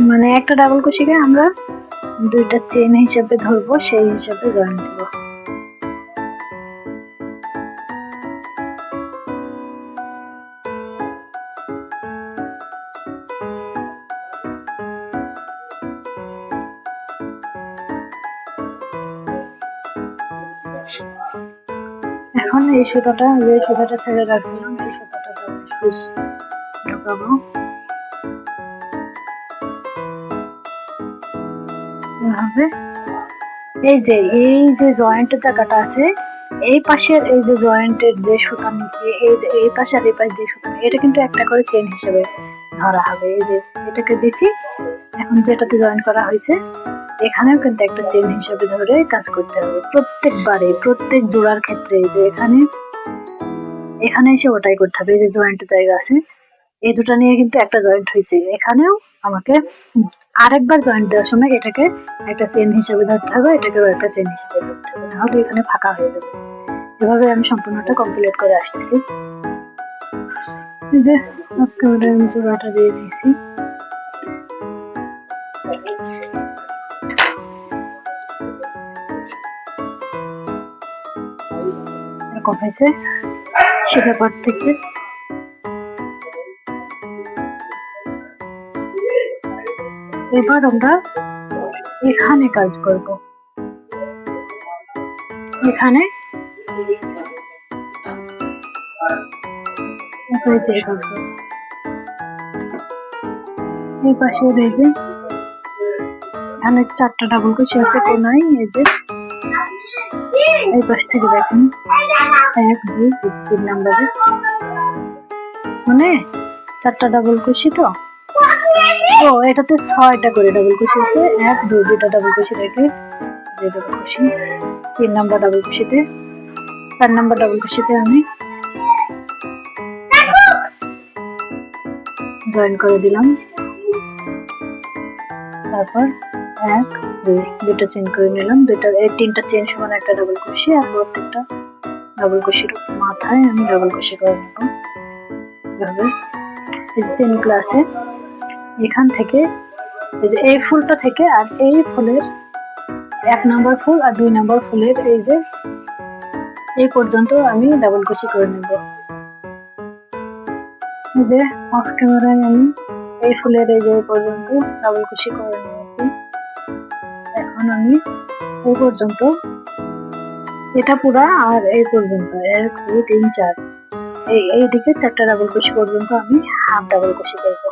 মানে একটা ডাবল কুশিকে আমরা দুইটা চেন হিসেবে ধরবো, সেই হিসেবে জয়েন দেবো। এখন এই সুতাটা, যে সুতাটা ছেড়ে রাখছিলাম, এই সুতাটা ঢোকাবো। এভাবে এই যে জয়েন্টের জায়গাটা আছে, এই পাশের এই যে জয়েন্টের যে সুতা, এই পাশে আর এই পাশে যে সুতা, এটা কিন্তু একটা করে চেন হিসেবে ধরা হবে। এই যে এটাকে দিছি, এখন যেটাতে জয়েন করা হয়েছে এখানেও কিন্তু একটা চেন হিসেবে ধরে কাজ করতে হবে প্রত্যেকবারে, প্রত্যেক জোড়ার ক্ষেত্রে। যে এখানে এসে ওটাই করতে হবে। এই যে জয়েন্টের জায়গা আছে, এই দুটো নিয়ে কিন্তু একটা জয়েন্ট হয়েছে, এখানেও আমাকে আরেকবার জয়েন্ট দেওয়ার সময় এটাকে একটা চেন হিসেবে ধরতে হবে, এটাকেও একটা চেন হিসেবে ধরতে হবে, নাহলে এখানে ফাঁকা হয়ে যাবে। এভাবে আমি সম্পূর্ণটা কমপ্লিট করে আসতেছি। এই যে আমি জোড়াটা দিয়ে দিয়েছি। এরকম হয়েছে সেটা পর থেকে। এবার আমরা এখানে কাজ করব, এখানে কাজ করব। এই পাশে দেখবে এখানে 4টা ডাবল কুশি আছে কোনায়। এই যে এই পাশ থেকে দেখেন 1 2 3 নাম্বারে, মানে 4টা ডাবল কুশি। তো ও এটাতে 6টা করে ডাবল কুশি আছে। 1 2 দুটা ডাবল কুশি রেখে, যে ডাবল কুশি 3 নাম্বার ডাবল কুশিতে, 4 নাম্বার ডাবল কুশিতে আমি জয়েন করে দিলাম। তারপর 1 2 দুটো চেন করে নিলাম, এই 3টা চেন সমান একটা ডাবল কুশি, আর প্রত্যেকটা ডাবল কুশির মাথায় আমি ডাবল কুশি করে নেব। এভাবে এই চেন ক্লাসে এখান থেকে এই ফুলটা থেকে আর এই ফুলের 1 নাম্বার ফুল আর 2 নাম্বার ফুলের এই যে এই পর্যন্ত আমি ডাবল কুশি করে নেব। এই যে অফ ক্যামেরায় আমি এই ফুলের এই যে পর্যন্ত ডাবল কুশি করে নিয়েছি। এখন আমি এই পর্যন্ত, এটা পুরা, আর এই পর্যন্ত 1 2 3 4 এই দিকে 4টা ডাবল কুশি পর্যন্ত আমি হাফ ডাবল কুশি করব।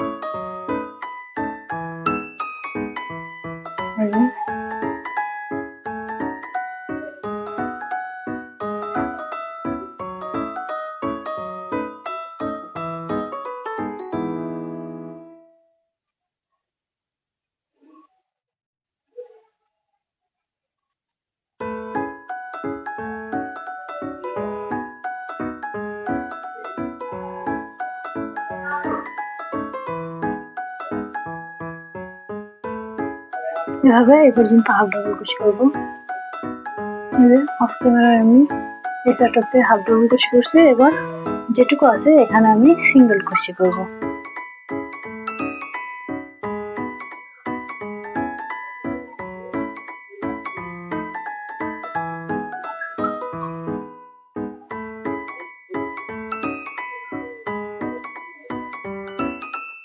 এভাবে এই পর্যন্ত হাফ ডাবল কুশি করব। অফ ক্যামেরায় আমি এই সেটআপে হাফ ডাবল কুশি করছি। এবার যেটুকু আছে এখানে আমি সিঙ্গেল কুশি করব।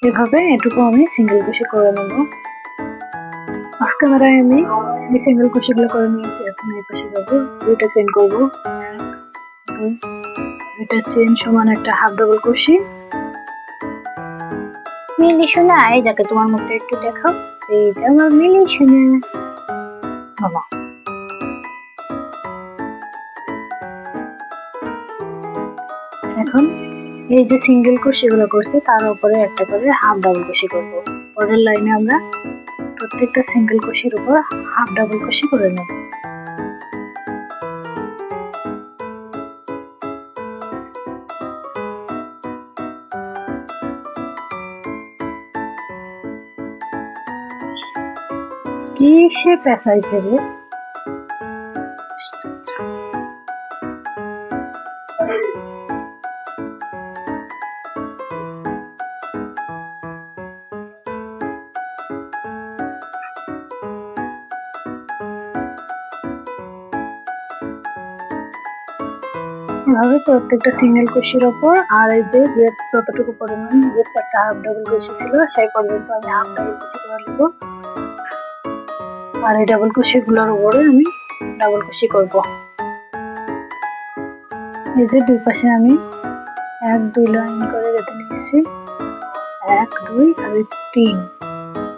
এভাবে এটুকু আমি সিঙ্গেল কুশি করে নেব। অফ ক্যামেরায় আমি এই সিঙ্গেল কুশিগুলো করে নিয়েছি। এখন এই পাশে যাবো, দুইটা চেন করব, দুইটা চেন সমান একটা হাফ ডাবল কুশি। মিলি শোনা, এই যাকে তোমার মুখটা একটু দেখাও, এইটা আমার মিলি শোনা বাবা। এখন এই যে সিঙ্গেল কুশিগুলো করছি তার উপরে একটা করে হাফ ডাবল কুশি করব। পরের লাইনে আমরা প্রত্যেকটা সিঙ্গেল কুশির উপর হাফ ডাবল কুশি করে নেব। কি সে পেঁচাইছে রে, এভাবে প্রত্যেকটা সিঙ্গেল কুশির ওপর আর এই যে যতটুকু পরিমাণ যে চারটা হাফ ডাবল কুশি ছিল সেই পর্যন্ত আমি হাফ ডাবল কুশি করে নেব। আর এই ডাবল কুশি গুলোর উপরে আমি ডাবল কুশি করব। এই যে দুই পাশে আমি 1 2 লাইন করে কেটে নিয়েছি, 1 2 আর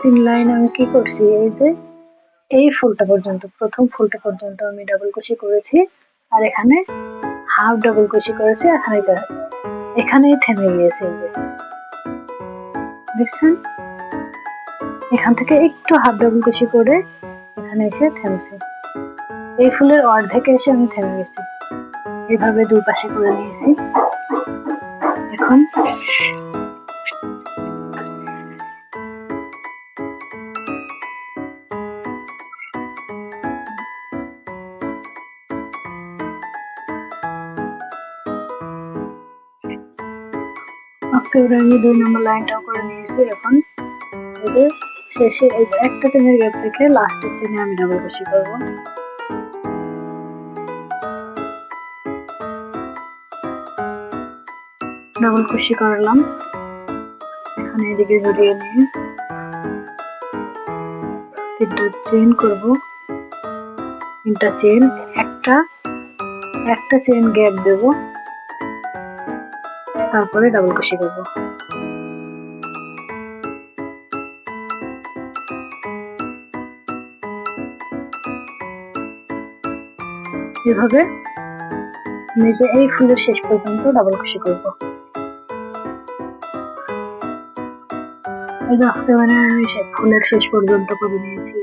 3 লাইন আমি কি করছি, এই যে এই ফুলটা পর্যন্ত, প্রথম ফুলটা পর্যন্ত আমি ডাবল কুশি করেছি আর এখানে হাফ ডাবল কুশি করেছি। এখানেই থেমে গিয়েছে, এই যে দেখছেন, এখান থেকে একটু হাফ ডাবল কুশি করে এখানে এসে থেমেছে। এই ফুলের অর্ধেকে এসে আমি থেমে গেছি। এভাবে দুই পাশে করে নিয়েছি। এখন আমি 2 নম্বর লাইনটাও করে নিয়েছি। এখন এই যে শেষে এই একটা চেনের গ্যাপ রেখে লাস্টের চেনে আমি ডাবল কুশি করব। ডাবল কুশি করলাম, এখানে এদিকে ঘুরিয়ে নিয়ে 3টা চেন করব। 3টা চেন, একটা চেন গ্যাপ দেব, তারপরে ডাবল কুশি করব। এভাবে নিজে এই ফুলের শেষ পর্যন্ত ডাবল কুশি করব। এই যে মানে আমি ফুলের শেষ পর্যন্ত করে নিয়েছি।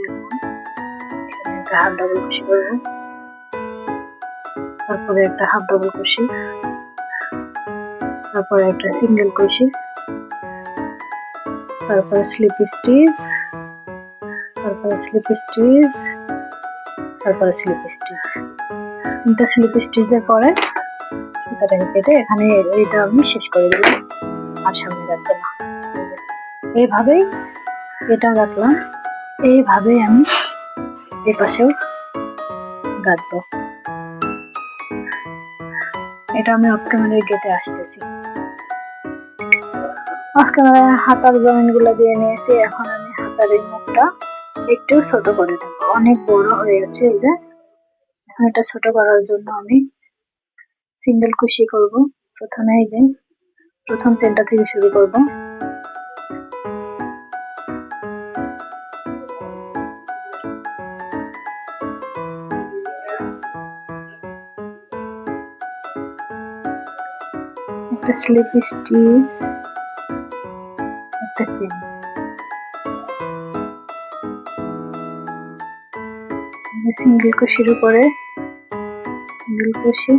এখানে একটা হাফ ডাবল কুশি করব, তারপরে একটা হাফ ডাবল কুশি, তারপরে একটা সিঙ্গেল কুশি, তারপরে স্লিপ স্টিচ, তারপরে স্লিপ স্টিচ, তারপরে স্লিপ স্টিচ। 3টা স্লিপ স্টিচের পরে সুতাটাকে কেটে এখানে এইটা আমি শেষ করে দেব, আর সামনে রাখবো না। এইভাবেই এটা রাখলাম, এইভাবেই আমি এই পাশেও গাঁথবো। এটা আমি অফ ক্যামেরায় গেটে আসতেছি। অফ ক্যামেরায় হাতার জয়েন্ট গুলো দিয়ে নিয়েছি। এখন আমি হাতার এই মুখটা একটু ছোট করে দেব, অনেক বড় হয়ে গেছে। এই যে এখন এটা ছোট করার জন্য আমি সিঙ্গেল কুশি করব। প্রথমে এই যে প্রথম চেনটা থেকে শুরু করব। একটা স্লিপ স্টিচ, একটা চেন, সিঙ্গেল কুশির উপরে সিঙ্গেল কুশি,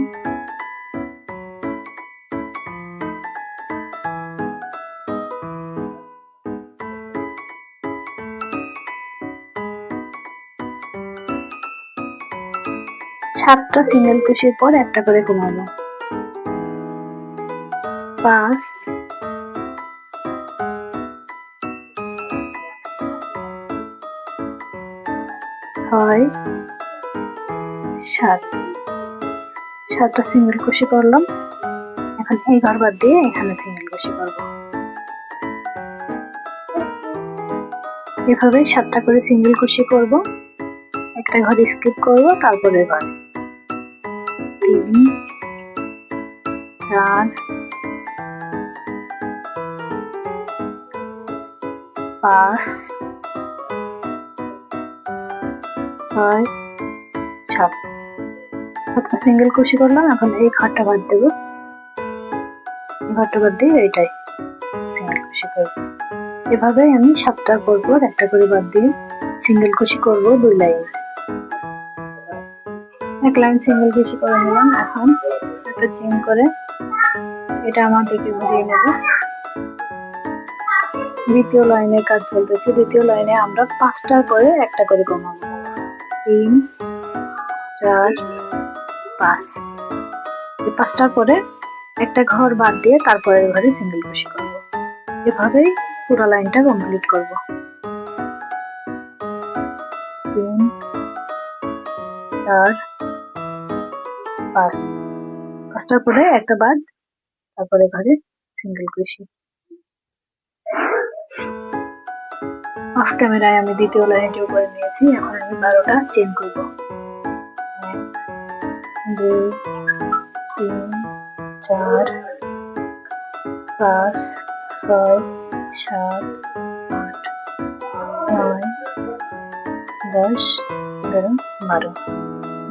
সাতটা সিঙ্গেল কুশির পর একটা করে কমাবো। 5 6 7, 7টা সিঙ্গেল কুশি করলাম। এখন এই ঘর বাদ দিয়ে এখানে সিঙ্গেল কুশি করব। এভাবে 7টা করে সিঙ্গেল কুশি করব, একটা ঘর স্কিপ করব, তারপরে ঘর 3 4 5 6 7, 7টা সিঙ্গেল কুশি করলাম। এখন এই ঘরটা বাদ দেব, ঘরটা বাদ দিয়ে এইটাই সিঙ্গেল কুশি করব। এভাবেই আমি 7টার পর পর একটা করে বাদ দিয়ে সিঙ্গেল কুশি করব 2 লাইন। এক লাইন সিঙ্গেল কুশি করে নিলাম। এখন একটা চেইন করে এটা আমার দিকে ঘুরিয়ে নেব। দ্বিতীয় লাইনের কাজ চলতেছে। দ্বিতীয় লাইনে আমরা 5টার পরে একটা করে কমাবো। 3 4 5, এই 5টার পরে একটা ঘর বাদ দিয়ে তারপরের ঘরে সিঙ্গেল কুশি করব। এভাবেই পুরো লাইনটা কমপ্লিট করব। 3 4 5, পাঁচটার পরে একটা বাদ, তারপরে ঘরে সিঙ্গেল ক্রোশি। অফ ক্যামেরায় আমি দ্বিতীয় লাইনটিও করে নিয়েছি। এখন আমি 12টা চেন করব। 1 2 3 4 5 6 7 8 9 10 11 12।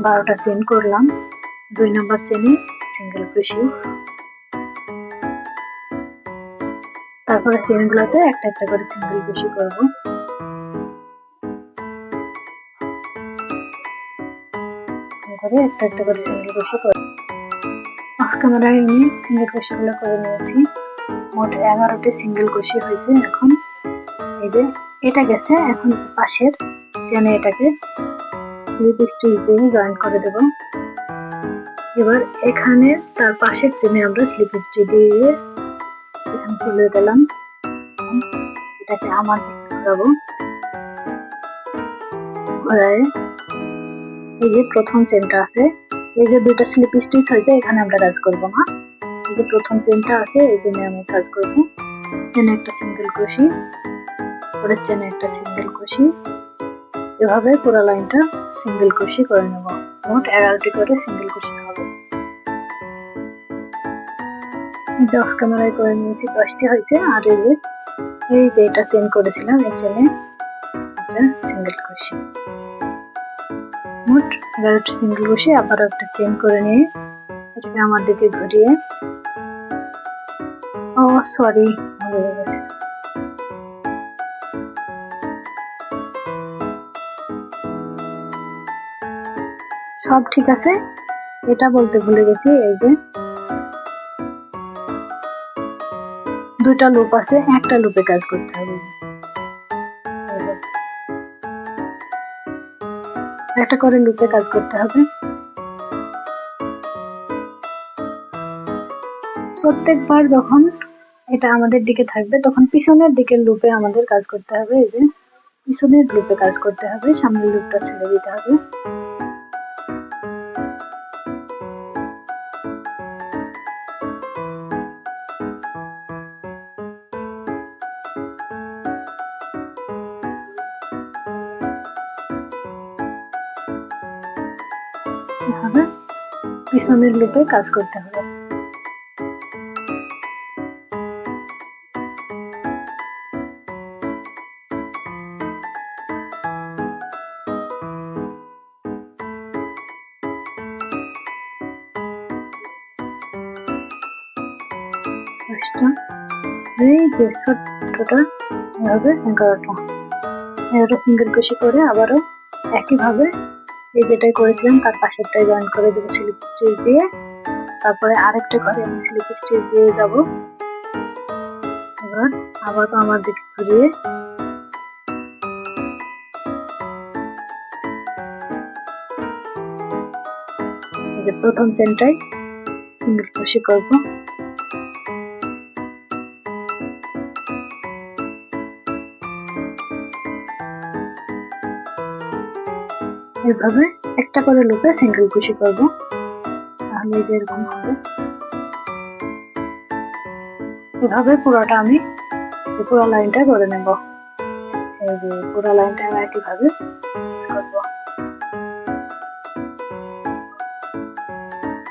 12টা চেন করলাম। 2 নাম্বার চেনে সিঙ্গেল ক্রোশি। তারপরে চেনগুলোতে একটা একটা করে সিঙ্গেল ক্রোশি করব। করে একটা একটা করে সিঙ্গেল ক্রোশি করব। অফ ক্যামেরায় আমি সিঙ্গেল ক্রোশিগুলো করে নিয়েছি। মোট 11টি সিঙ্গেল ক্রোশি হয়েছে। এখন এই যে এটা গেছে, এখন পাশের চেনে এটাকে স্লিপ স্টিচ দিয়ে জয়েন করে দেব। এবার এখানে তার পাশের চেনে আমরা স্লিপ স্টিচ দিয়ে এখানে চলে গেলাম। এটাকে আমার দিকে ঘোরাবো। ঘোরায় এই যে প্রথম চেনটা আছে, এই যে দুইটা স্লিপ স্টিচ হয়েছে, এখানে আমরা কাজ করব না। এই যে প্রথম চেনটা আছে, এই চেনে আমি কাজ করব। চেনে একটা সিঙ্গেল ক্রোশি, পরের চেনে একটা সিঙ্গেল ক্রোশি, এভাবে পুরো লাইনটা সিঙ্গেল ক্রোশি করে নেব। মোট 11টি করে সিঙ্গেল ক্রোশি হবে। অফ ক্যামেরায় করে নিয়েছি, 10টি হয়েছে। আর এই যে এটা চেন করেছিলাম, এই চেনে একটা সিঙ্গেল ক্রোশি। মোট 11টি সিঙ্গেল ক্রোশি। আবার একটা চেন করে নিয়ে এটাকে আমার দিকে ঘুরিয়ে, ও সরি ভুলে গেছে, সব ঠিক আছে। এটা বলতে ভুলে গেছি, এই যে দুইটা লুপ আছে, একটা লুপে কাজ করতে হবে। একটা করে লুপে কাজ করতে হবে। প্রত্যেকবার যখন এটা আমাদের দিকে থাকবে, তখন পিছনের দিকের লুপে আমাদের কাজ করতে হবে। এই যে পিছনের লুপে কাজ করতে হবে, সামনের লুপটা ছেড়ে দিতে হবে। এভাবে পিছনের লুপে কাজ করতে হবে। এই যে ছোট্টটা এভাবে 11টা সিঙ্গেল ক্রোশি করে আবারও একইভাবে এই যেটাই করেছিলাম তার পাশেরটাই জয়েন করে দেবো স্লিপ স্টিচ দিয়ে। তারপরে আরেকটা করে আমি স্লিপ স্টিচ দিয়ে যাব। এবার আবার আমার দিকে ঘুরিয়ে এই যে প্রথম চেনটাই সিঙ্গেল ক্রোশি করব। এভাবে একটা করে লুপে সিঙ্গেল ক্রোশি করব, তাহলে এই যে এরকম হবে। এভাবে পুরোটা আমি পুরো লাইনটা করে নেব। এই যে পুরো লাইনটা আমি একইভাবে করব।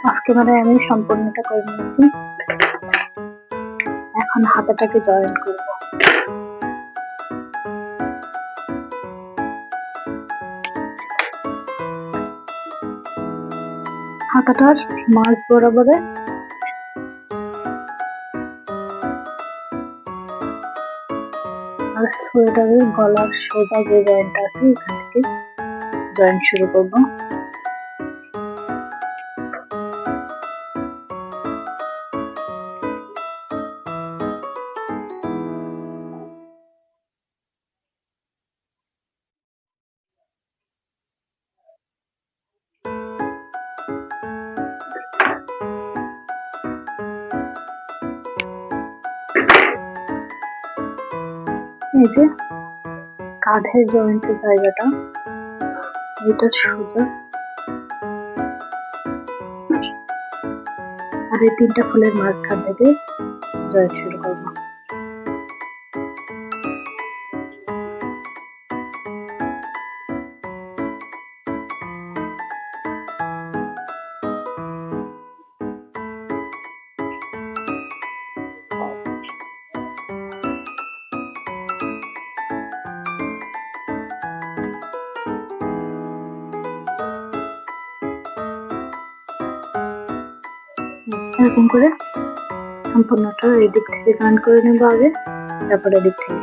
অফ ক্যামেরায় আমি সম্পূর্ণটা করে নিয়েছি। এখন হাতাটাকে জয়েন করব। হাতাটার মাঝ বরাবরে আর সোয়েটারের গলার সোজা যে জয়েন্টটা আছে এখান থেকে জয়েন্ট শুরু করব। এই যে কাঁধের জয়েন্টের জায়গাটা, এটা সোজা তারপরে 3টা ফুলের মাঝখান থেকে জয়েন শুরু করব। এরকম করে সম্পূর্ণটা এই দিক থেকে জয়েন করে নেবো আগে, তারপরে এদিক থেকে।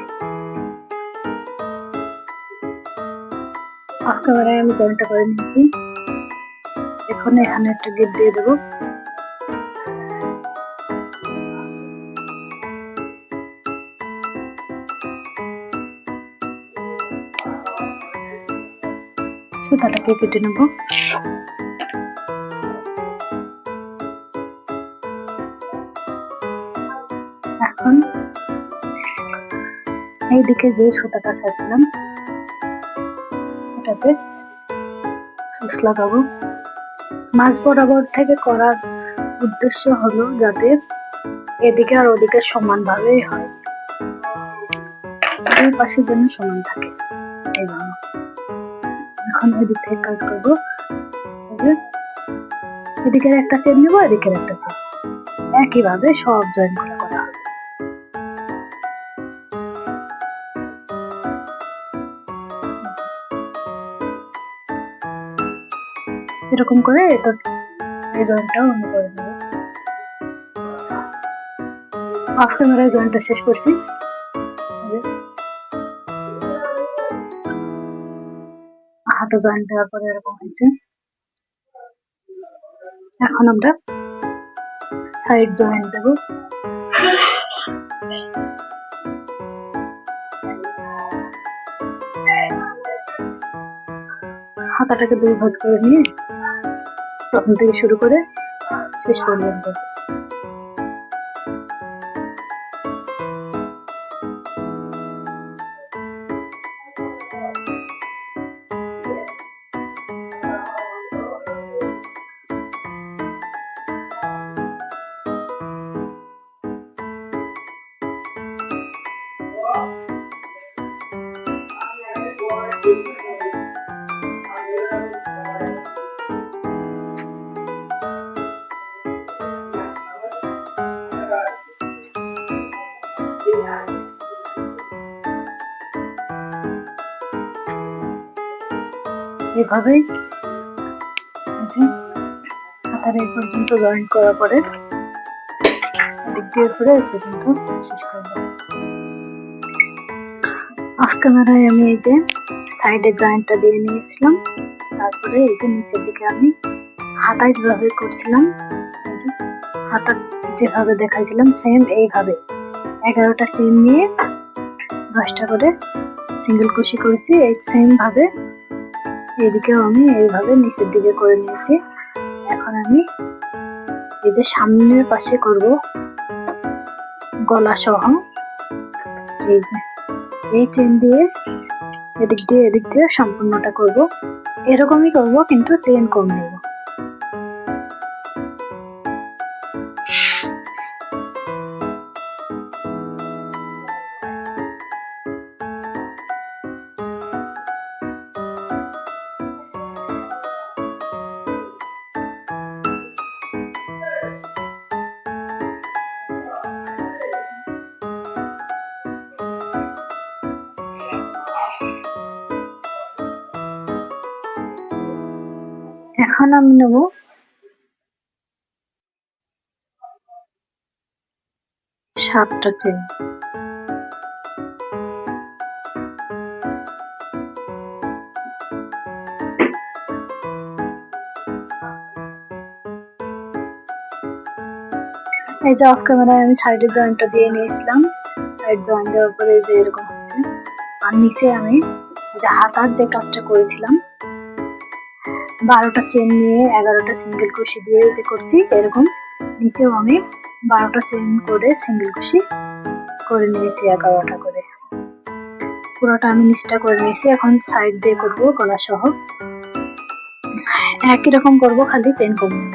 অফ ক্যামেরায় আমি জয়েনটা করে নিয়েছি। এখন এখানে একটা গিট দিয়ে দেবো। সুতাটাকে কেটে নেব। এখন এইদিকে যে সুতাটা ছাড়ছিলাম এটাতে সুচ লাগাবো। মাঝ বরাবর থেকে করার উদ্দেশ্য হলো যাতে এদিকে আর ওদিকে সমানভাবেই হয়, দুই পাশে যেন সমান থাকে এই জন্য। এখন এদিক থেকে কাজ করবো। এদিকের একটা চেন নেব, এদিকের একটা চেন, একইভাবে সব জয়েন করা হবে। এরকম করে এই জয়েন্টটাও আমি করে নেব। অফ ক্যামেরায় জয়েন্টটা শেষ করছি। হাতে জয়েন্ট দেওয়ার পরে এরকম হয়েছে। এখন আমরা সাইড জয়েন্ট দেব। হাতাটাকে 2 ভাঁজ করে নিয়ে প্রথম থেকে শুরু করে শেষ পর্যন্ত এভাবেই হাতার এই পর্যন্ত জয়েন্ট করার পরে এদিক দিয়ে ঘুরে এই পর্যন্ত শেষ করব। অফ ক্যামেরায় আমি এই যে সাইডে জয়েন্টটা দিয়ে নিয়েছিলাম, তারপরে এই যে নিচের দিকে আমি হাতায় যেভাবে করছিলাম, হাতা যেভাবে দেখাইছিলাম সেম এইভাবে 11টা চেন নিয়ে 10টা করে সিঙ্গেল কুশি করেছি। এই সেম ভাবে এদিকেও আমি এইভাবে নিচের দিকে করে নিয়েছি। এখন আমি এই যে সামনের পাশে করব গলা সহ, এই যে এই চেন দিয়ে এদিক দিয়ে সম্পূর্ণটা করব। এরকমই করব কিন্তু চেন কম নেব। এখন আমি নেব 7টা চেন। এই যে অফ ক্যামেরায় আমি সাইডের জয়েন্টটা দিয়ে নিয়েছিলাম। সাইড জয়েন্ট দেওয়ার পরে যে এরকম হচ্ছে, আর নিচে আমি এই যে হাতার যে কাজটা করেছিলাম 12টা চেন নিয়ে 11টা সিঙ্গেল কুশি দিয়ে যে করছি, এরকম নিচেও আমি 12টা চেন করে সিঙ্গেল কুশি করে নিয়েছি 11টা করে। পুরোটা আমি নিচটা করে নিয়েছি। এখন সাইড দিয়ে করব গলা সহ, একই রকম করব, খালি চেন কম নেব।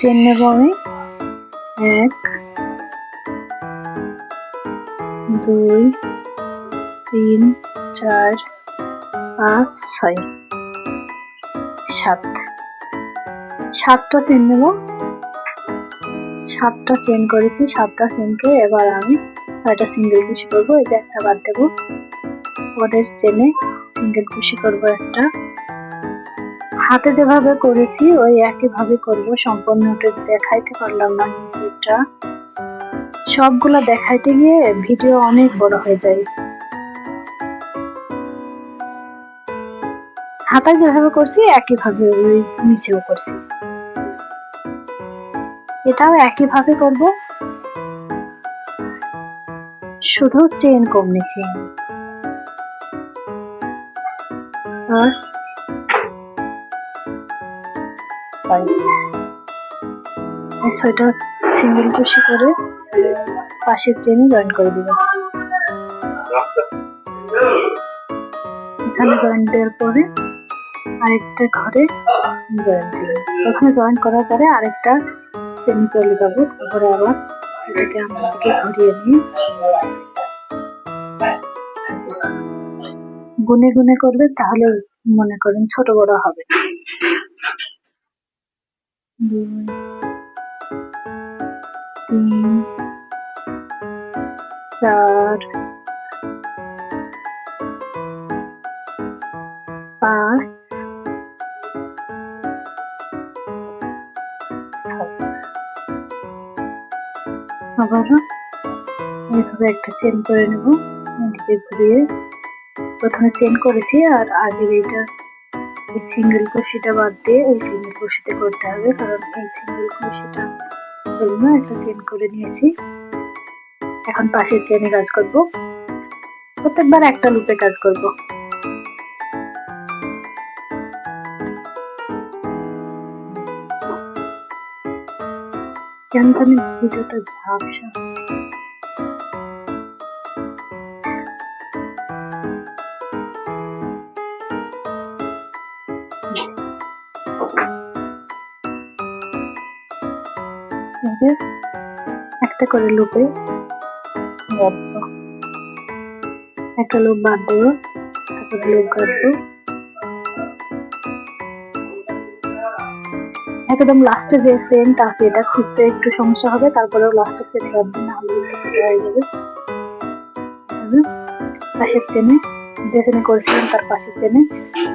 চেন নেব আমি। 1 2 3 4 5 6 7 7টা চেন নেব। 7টা চেন করেছি। 7টা চেনকে এবার আমি 6টা সিঙ্গেল কুশি করবো। এই যে একটা বাদ দেব। পরের চেনে সিঙ্গেল কুশি করব একটা। হাতে যেভাবে করেছি ওই একইভাবে করব। সম্পূর্ণটা দেখাইতে পারলাম না নিচেরটা। সবগুলা দেখাইতে গিয়ে ভিডিও অনেক বড় হয়ে যায়। হাতায় যেভাবে করছি একইভাবে ওই নিচেও করছি। এটাও একইভাবে করব, শুধু চেন কম নিচ্ছি আমি। এই 6টা সিঙ্গেল কুশি করে পাশের চেনে জয়েন করে দিব। এখানে জয়েন দেওয়ার পরে আরেকটা ঘরে জয়েন দিব। ওখানে জয়েন করার পরে আরেকটা চেন চলে যাবো। তারপরে আবার এটাকে আমার দিকে ঘুরিয়ে নিয়ে গুনে গুনে করবে, তাহলে মনে করেন ছোট বড় হবে। 2 3 4 5 আবারও এইভাবে একটা চেন করে নেব। এদিকে ঘুরিয়ে প্রথমে চেন করেছি আর আগের এইটা এই সিঙ্গেল কুশিটা বাদ দিয়ে এই সিঙ্গেল কুশিতে করতে হবে, কারণ এই সিঙ্গেল কুশিটা জন্য একটা চেন করে নিয়েছি। এখন পাশের চেনে কাজ করব। প্রত্যেকবার একটা লুপে কাজ করব। কেন জানি ভিডিওটা ঝাপসা হচ্ছে। একটা করে লুপে বাঁধবো, একটা লুপ বাদ দেবো, তারপরে লুপ কাটবো। একদম লাস্টে যে চেনটা আছে এটা খুঁজতে একটু সমস্যা হবে, তারপরেও লাস্টের চেনে বাঁধবো, না হলে সেটা হয়ে যাবে। পাশের চেনে যে চেনে করেছিলাম তার পাশের চেনে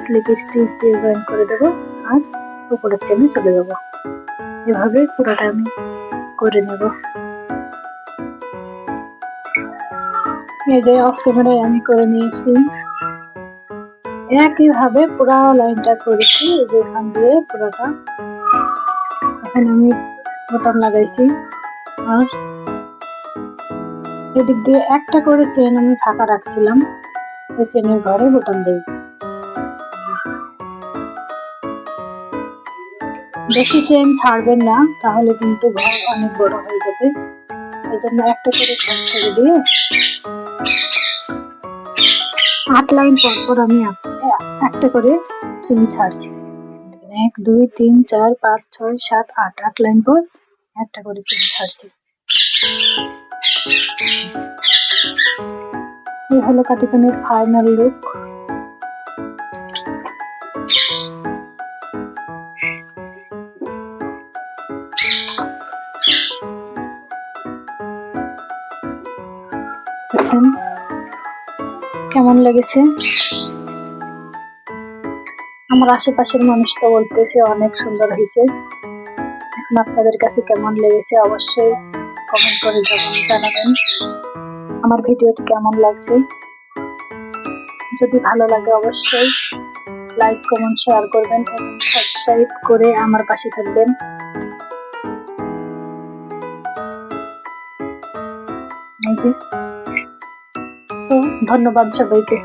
স্লিপ স্টিচ দিয়ে জয়েন করে দেবো আর উপরের চেনে চলে যাবো। এভাবে পুরোটা আমি করে নেব। এই যে অফ ক্যামেরায় আমি করে নিয়েছি। একইভাবে পুরো লাইনটা করেছি। এই যে এখান দিয়ে পুরোটা এখানে আমি বোতাম লাগাইছি আর এদিক দিয়ে একটা করে চেন আমি ফাঁকা রাখছিলাম, ওই চেনের ঘরে বোতাম দেব। বেশি চেন ছাড়বেন না, তাহলে কিন্তু ঘর অনেক বড় হয়ে যাবে। এই জন্য একটা করে ঘর ছেড়ে দিয়ে 8 লাইন পর পর আমি একটা করে চেন ছাড়ছি। 1 2 3 4 5 6 7 8 8 লাইন পর একটা করে চেন ছাড়ছি। এই হলো কাটিকানের ফাইনাল লুক। দেখেন কেমন লেগেছে। আমার আশেপাশের মানুষ তো বলতেছে অনেক সুন্দর হয়েছে। এখন আপনাদের কাছে কেমন লেগেছে অবশ্যই কমেন্ট করে জানাবেন। আমার ভিডিওটি কেমন লাগছে, যদি ভালো লাগে অবশ্যই লাইক কমেন্ট শেয়ার করবেন এবং সাবস্ক্রাইব করে আমার পাশে থাকবেন। এই যে তো ধন্যবাদ সবাইকে।